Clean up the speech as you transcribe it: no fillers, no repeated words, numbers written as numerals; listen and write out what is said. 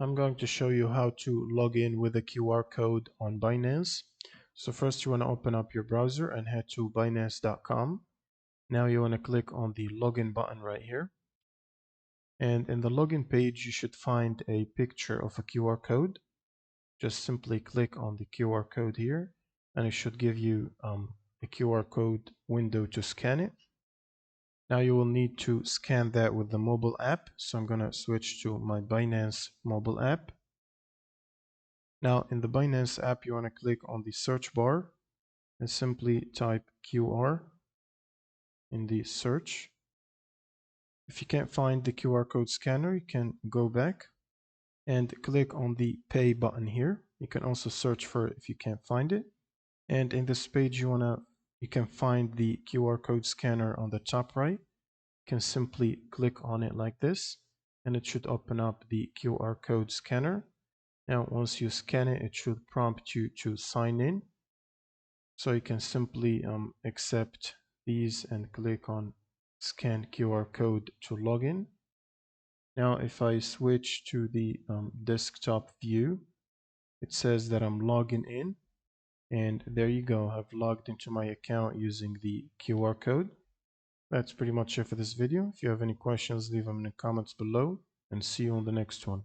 I'm going to show you how to log in with a QR code on Binance. So first you want to open up your browser and head to Binance.com. Now you want to click on the login button right here. And in the login page, you should find a picture of a QR code. Just simply click on the QR code here, and it should give you a QR code window to scan it. Now you will need to scan that with the mobile app. So I'm going to switch to my Binance mobile app. Now in the Binance app, you want to click on the search bar and simply type QR in the search. If you can't find the QR code scanner, you can go back and click on the pay button here. You can also search for it if you can't find it. And in this page, you can find the QR code scanner on the top right. You can simply click on it like this, and it should open up the QR code scanner. Now, once you scan it, it should prompt you to sign in. So you can simply accept these and click on scan QR code to login. Now, if I switch to the desktop view, it says that I'm logging in. And there you go. I've logged into my account using the QR code. That's pretty much it for this video. If you have any questions, leave them in the comments below, and see you on the next one.